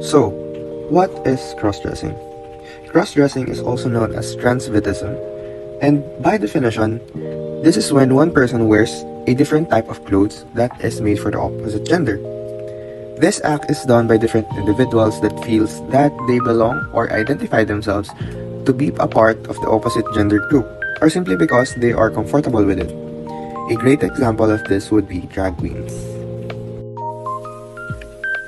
So, what is cross-dressing? Cross-dressing is also known as transvestism, and by definition, this is when one person wears a different type of clothes that is made for the opposite gender. This act is done by different individuals that feels that they belong or identify themselves to be a part of the opposite gender group, or simply because they are comfortable with it. A great example of this would be drag queens.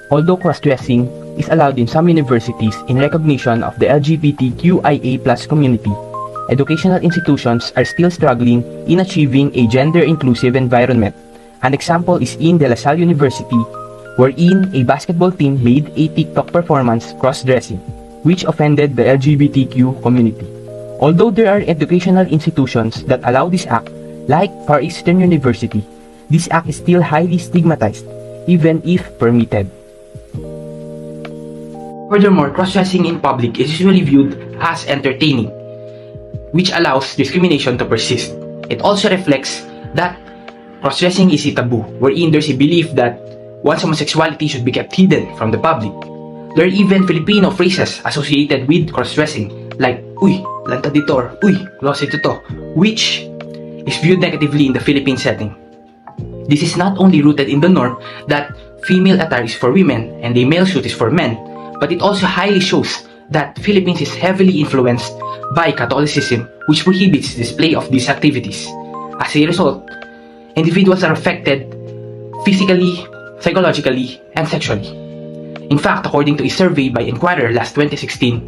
Although cross-dressing is allowed in some universities in recognition of the LGBTQIA+ community, educational institutions are still struggling in achieving a gender-inclusive environment. An example is in De La Salle University, wherein a basketball team made a TikTok performance cross-dressing, which offended the LGBTQ community. Although there are educational institutions that allow this act, like Far Eastern University, this act is still highly stigmatized, even if permitted. Furthermore, cross-dressing in public is usually viewed as entertaining, which allows discrimination to persist. It also reflects that cross-dressing is a taboo, wherein there's a belief that one's homosexuality should be kept hidden from the public. There are even Filipino phrases associated with cross-dressing, like, "Uy, lanta dito," or "Uy, closet ito," which is viewed negatively in the Philippine setting. This is not only rooted in the norm that female attire is for women and a male suit is for men, but it also highly shows that Philippines is heavily influenced by Catholicism, which prohibits display of these activities. As a result, individuals are affected physically, psychologically, and sexually. In fact, according to a survey by Inquirer last 2016,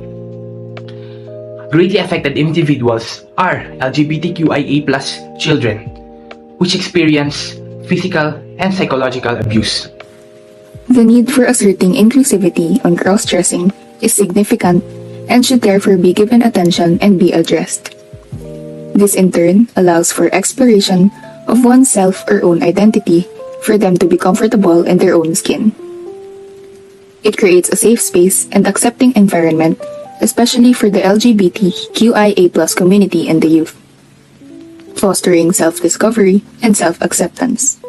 greatly affected individuals are LGBTQIA+ children, which experience physical and psychological abuse. The need for asserting inclusivity on cross-dressing is significant and should therefore be given attention and be addressed. This in turn allows for exploration of oneself or own identity for them to be comfortable in their own skin. It creates a safe space and accepting environment, especially for the LGBTQIA+ community and the youth, fostering self-discovery and self-acceptance.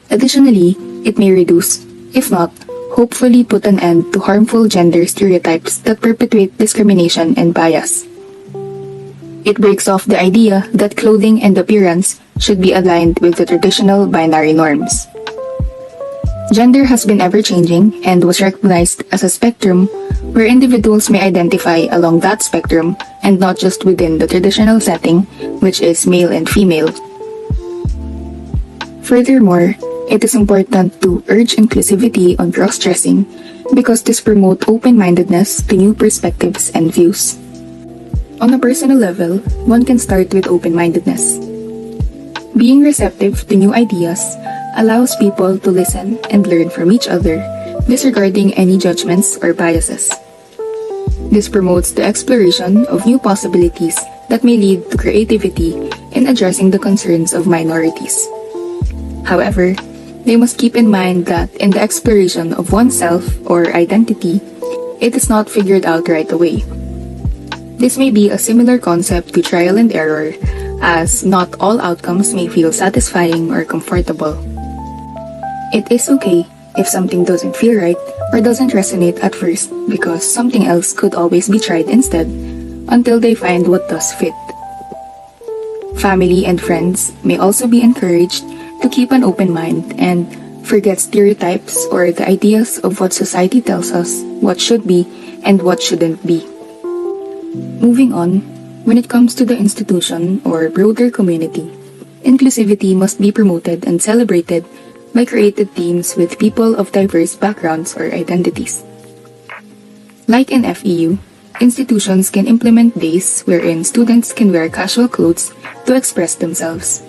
Additionally, it may reduce, if not, hopefully put an end to harmful gender stereotypes that perpetuate discrimination and bias. It breaks off the idea that clothing and appearance should be aligned with the traditional binary norms. Gender has been ever-changing and was recognized as a spectrum where individuals may identify along that spectrum and not just within the traditional setting, which is male and female. Furthermore, it is important to urge inclusivity on cross-dressing because this promotes open-mindedness to new perspectives and views. On a personal level, one can start with open-mindedness. Being receptive to new ideas allows people to listen and learn from each other, disregarding any judgments or biases. This promotes the exploration of new possibilities that may lead to creativity in addressing the concerns of minorities. However, they must keep in mind that in the exploration of oneself or identity, it is not figured out right away. This may be a similar concept to trial and error, as not all outcomes may feel satisfying or comfortable. It is okay if something doesn't feel right or doesn't resonate at first, because something else could always be tried instead until they find what does fit. Family and friends may also be encouraged to keep an open mind and forget stereotypes or the ideas of what society tells us what should be and what shouldn't be. Moving on, when it comes to the institution or broader community, inclusivity must be promoted and celebrated by creative teams with people of diverse backgrounds or identities. Like in FEU, institutions can implement days wherein students can wear casual clothes to express themselves.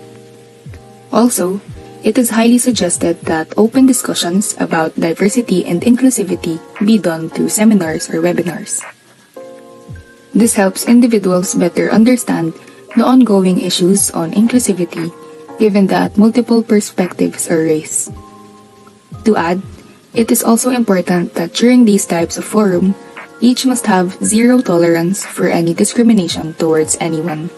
Also, it is highly suggested that open discussions about diversity and inclusivity be done through seminars or webinars. This helps individuals better understand the ongoing issues on inclusivity, given that multiple perspectives are raised. To add, it is also important that during these types of forum, each must have zero tolerance for any discrimination towards anyone.